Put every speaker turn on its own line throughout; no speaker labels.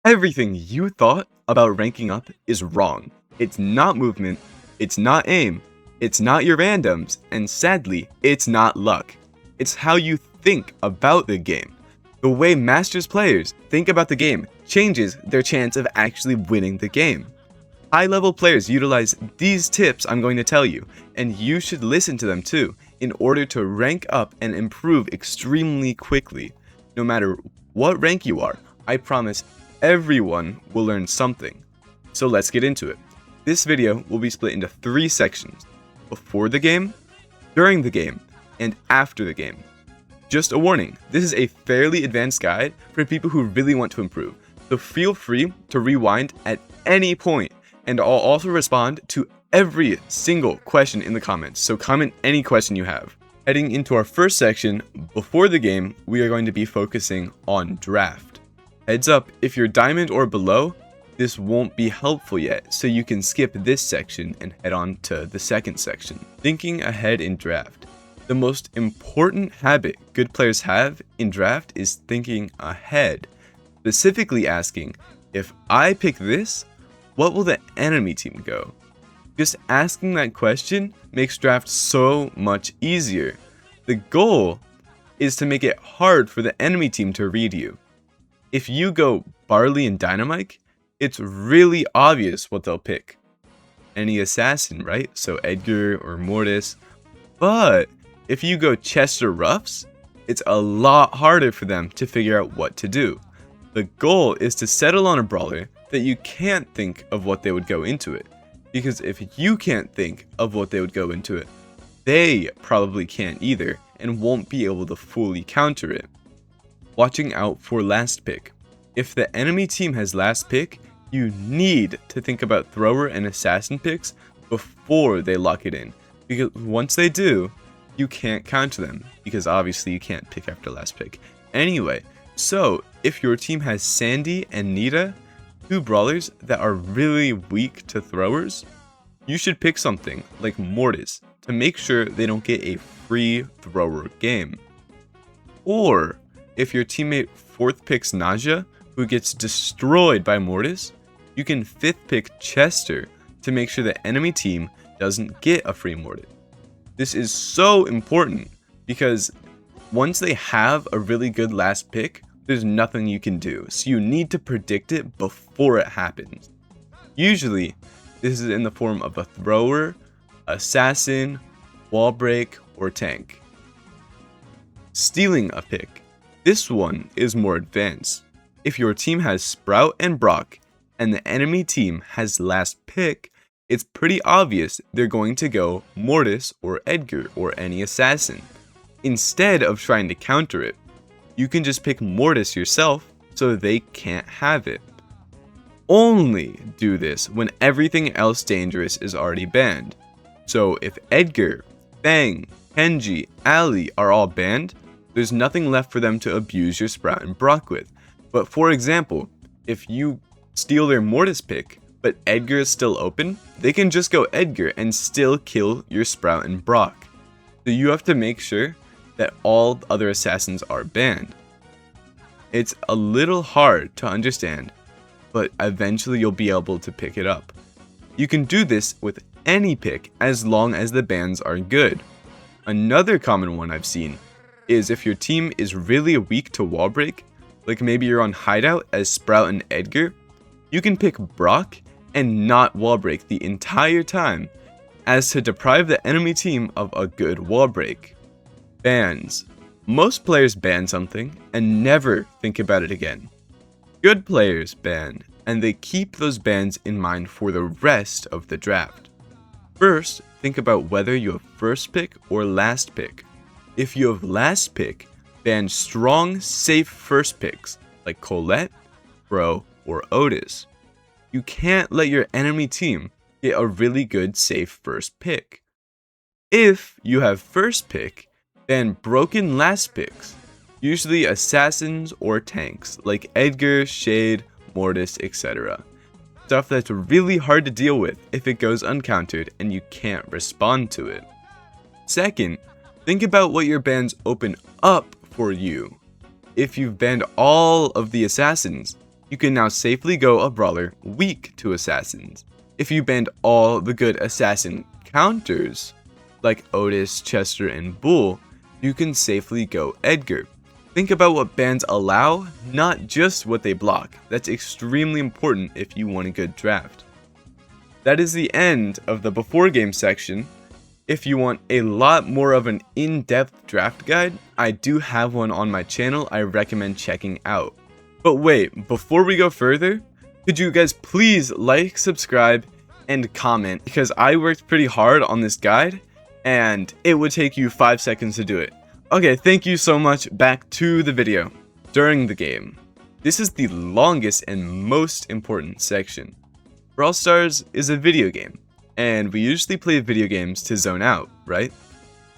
Everything you thought about ranking up is wrong. It's not movement, it's not aim, it's not your randoms, and sadly, it's not luck. It's how you think about the game. The way Masters players think about the game changes their chance of actually winning the game. High-level players utilize these tips I'm going to tell you, and you should listen to them too, in order to rank up and improve extremely quickly. No matter what rank you are, I promise everyone will learn something. So let's get into it. This video will be split into 3 sections: before the game, during the game, and after the game. Just a warning, this is a fairly advanced guide for people who really want to improve, so feel free to rewind at any point, and I'll also respond to every single question in the comments, so comment any question you have. Heading into our first section, before the game, we are going to be focusing on draft. Heads up, if you're diamond or below, this won't be helpful yet, so you can skip this section and head on to the second section. Thinking ahead in draft. The most important habit good players have in draft is thinking ahead, specifically asking, if I pick this, what will the enemy team go? Just asking that question makes draft so much easier. The goal is to make it hard for the enemy team to read you. If you go Barley and Dynamite, it's really obvious what they'll pick. Any assassin, right? So Edgar or Mortis. But if you go Chester Ruffs, it's a lot harder for them to figure out what to do. The goal is to settle on a brawler that you can't think of what they would go into it. Because if you can't think of what they would go into it, they probably can't either and won't be able to fully counter it. Watching out for last pick. If the enemy team has last pick, you need to think about thrower and assassin picks before they lock it in. Because once they do, you can't counter them, because obviously you can't pick after last pick. Anyway, so if your team has Sandy and Nita, 2 brawlers that are really weak to throwers, you should pick something like Mortis to make sure they don't get a free thrower game. Or if your teammate 4th picks Naja, who gets destroyed by Mortis, you can 5th pick Chester to make sure the enemy team doesn't get a free Mortis. This is so important because once they have a really good last pick, there's nothing you can do, so you need to predict it before it happens. Usually, this is in the form of a thrower, assassin, wall break, or tank. Stealing a pick. This one is more advanced. If your team has Sprout and Brock, and the enemy team has last pick, it's pretty obvious they're going to go Mortis or Edgar or any assassin. Instead of trying to counter it, you can just pick Mortis yourself so they can't have it. Only do this when everything else dangerous is already banned. So if Edgar, Fang, Kenji, Ali are all banned, there's nothing left for them to abuse your Sprout and Brock with. But for example, if you steal their Mortis pick, but Edgar is still open, they can just go Edgar and still kill your Sprout and Brock. So you have to make sure that all other assassins are banned. It's a little hard to understand, but eventually you'll be able to pick it up. You can do this with any pick as long as the bans are good. Another common one I've seen is if your team is really weak to wall break, like maybe you're on hideout as Sprout and Edgar, you can pick Brock and not wall break the entire time, as to deprive the enemy team of a good wall break. Bans. Most players ban something and never think about it again. Good players ban, and they keep those bans in mind for the rest of the draft. First, think about whether you have first pick or last pick. If you have last pick, ban strong, safe first picks like Colette, Bro, or Otis. You can't let your enemy team get a really good safe first pick. If you have first pick, ban broken last picks, usually assassins or tanks like Edgar, Shade, Mortis, etc. Stuff that's really hard to deal with if it goes uncountered and you can't respond to it. Second, think about what your bans open up for you. If you've banned all of the assassins, You can now safely go a brawler weak to assassins. If you banned all the good assassin counters, like Otis, Chester, and Bull, you can safely go Edgar. Think about what bans allow, not just what they block. That's extremely important if you want a good draft. That is the end of the before game section. If you want a lot more of an in-depth draft guide, I do have one on my channel I recommend checking out. But wait, before we go further, could you guys please like, subscribe, and comment, because I worked pretty hard on this guide and it would take you 5 seconds to do it. Okay, thank you so much. Back to the video. During the game. This is the longest and most important section. Brawl Stars is a video game, and we usually play video games to zone out, right?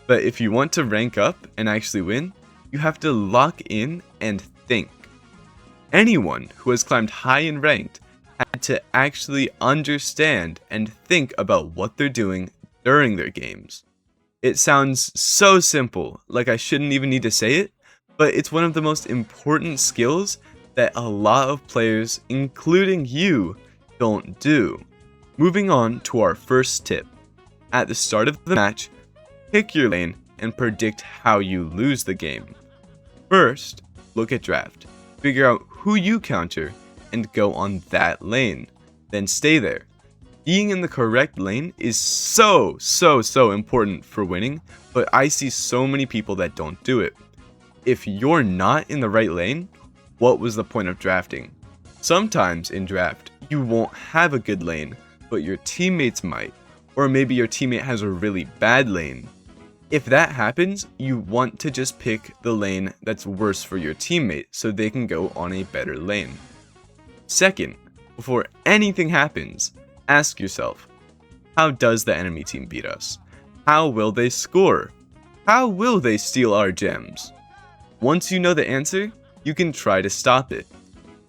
But if you want to rank up and actually win, you have to lock in and think. Anyone who has climbed high in ranked had to actually understand and think about what they're doing during their games. It sounds so simple, like I shouldn't even need to say it, but it's one of the most important skills that a lot of players, including you, don't do. Moving on to our first tip. At the start of the match, pick your lane and predict how you lose the game. First, look at draft. Figure out who you counter and go on that lane. Then stay there. Being in the correct lane is so important for winning, but I see so many people that don't do it. If you're not in the right lane, what was the point of drafting? Sometimes in draft, you won't have a good lane, but your teammates might, or maybe your teammate has a really bad lane. If that happens, you want to just pick the lane that's worse for your teammate so they can go on a better lane. Second, before anything happens, ask yourself, how does the enemy team beat us? How will they score? How will they steal our gems? Once you know the answer, you can try to stop it.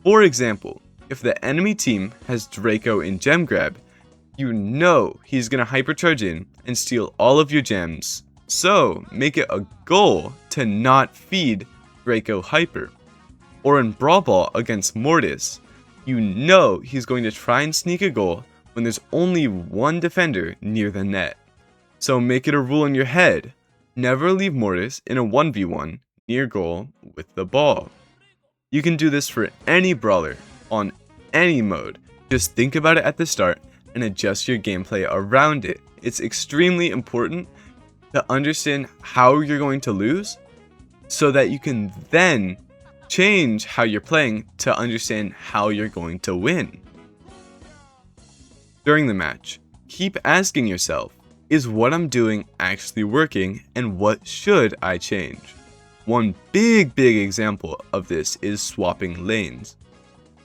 For example, if the enemy team has Draco in gem grab, you know he's gonna hypercharge in and steal all of your gems. So make it a goal to not feed Draco hyper. Or in Brawl Ball against Mortis, you know he's going to try and sneak a goal when there's only one defender near the net. So make it a rule in your head, never leave Mortis in a 1v1 near goal with the ball. You can do this for any brawler, on any mode. Just think about it at the start and adjust your gameplay around it. It's extremely important to understand how you're going to lose so that you can then change how you're playing to understand how you're going to win. During the match, keep asking yourself, is what I'm doing actually working and what should I change? One big example of this is swapping lanes.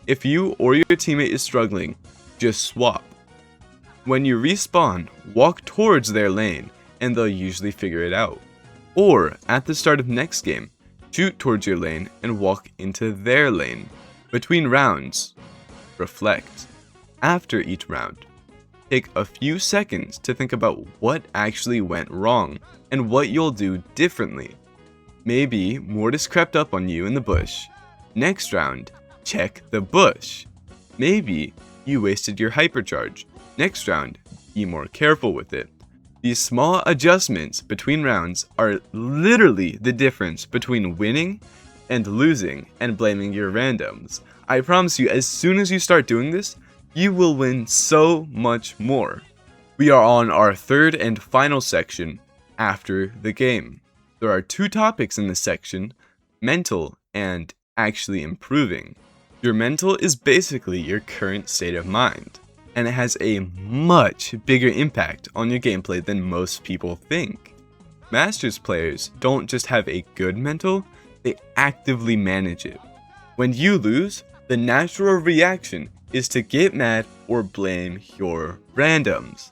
If you or your teammate is struggling, just swap. When you respawn, walk towards their lane and they'll usually figure it out. Or at the start of next game, shoot towards your lane and walk into their lane. Between rounds, reflect. After each round, take a few seconds to think about what actually went wrong and what you'll do differently. Maybe Mortis crept up on you in the bush. Next round, check the bush. Maybe you wasted your hypercharge. Next round, be more careful with it. These small adjustments between rounds are literally the difference between winning and losing and blaming your randoms. I promise you, as soon as you start doing this, you will win so much more. We are on our third and final section, after the game. There are two topics in this section, mental and actually improving. Your mental is basically your current state of mind, and it has a much bigger impact on your gameplay than most people think. Masters players don't just have a good mental, they actively manage it. When you lose, the natural reaction is to get mad or blame your randoms.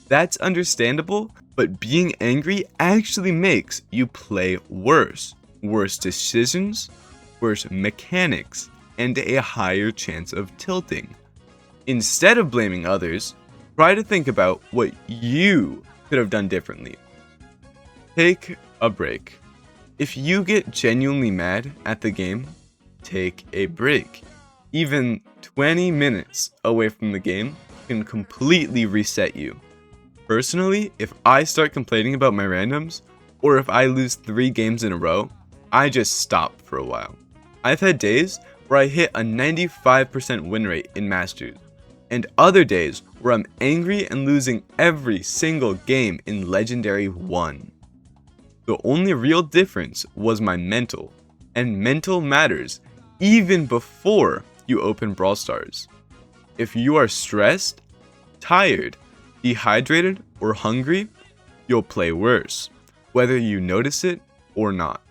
That's understandable, but being angry actually makes you play worse. Worse decisions, worse mechanics, and a higher chance of tilting. Instead of blaming others, try to think about what you could have done differently. Take a break. If you get genuinely mad at the game, take a break. Even 20 minutes away from the game can completely reset you. Personally, if I start complaining about my randoms, or if I lose 3 games in a row, I just stop for a while. I've had days where I hit a 95% win rate in Masters, and other days where I'm angry and losing every single game in Legendary 1. The only real difference was my mental, and mental matters even before you open Brawl Stars. If you are stressed, tired, dehydrated, or hungry, you'll play worse, whether you notice it or not.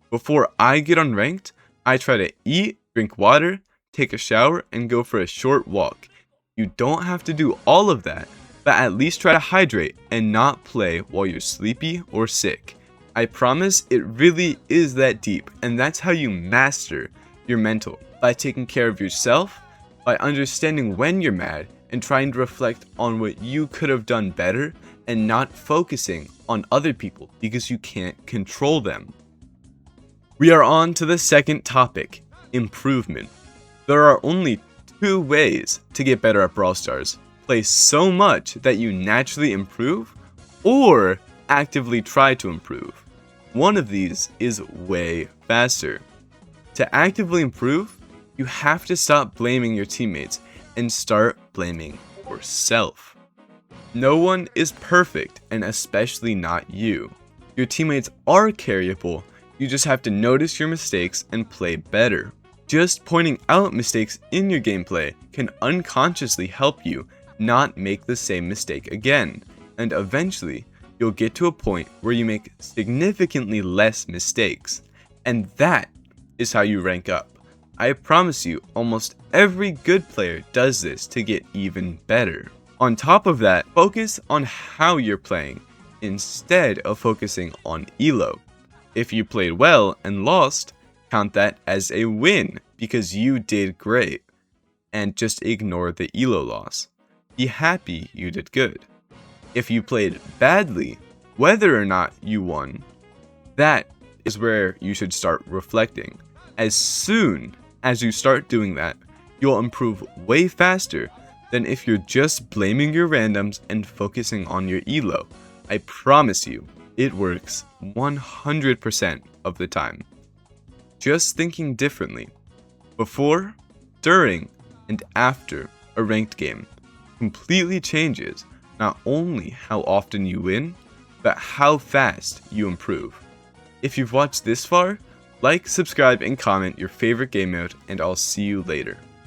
Before I get unranked, I try to eat, drink water, take a shower, and go for a short walk. You don't have to do all of that, but at least try to hydrate and not play while you're sleepy or sick. I promise it really is that deep, and that's how you master your mental, by taking care of yourself, by understanding when you're mad, and trying to reflect on what you could have done better, and not focusing on other people because you can't control them. We are on to the second topic, improvement. There are only 2 ways to get better at Brawl Stars: play so much that you naturally improve, or actively try to improve. One of these is way faster. To actively improve, you have to stop blaming your teammates and start blaming yourself. No one is perfect, and especially not you. Your teammates are carryable, you just have to notice your mistakes and play better. Just pointing out mistakes in your gameplay can unconsciously help you not make the same mistake again, and eventually, you'll get to a point where you make significantly less mistakes, and that is how you rank up. I promise you, almost every good player does this to get even better. On top of that, focus on how you're playing, instead of focusing on elo. If you played well and lost, count that as a win because you did great, and just ignore the elo loss. Be happy you did good. If you played badly, whether or not you won, that is where you should start reflecting. As soon as you start doing that, you'll improve way faster than if you're just blaming your randoms and focusing on your elo. I promise you, it works 100% of the time. Just thinking differently, before, during, and after a ranked game completely changes not only how often you win, but how fast you improve. If you've watched this far, like, subscribe, and comment your favorite game mode, and I'll see you later.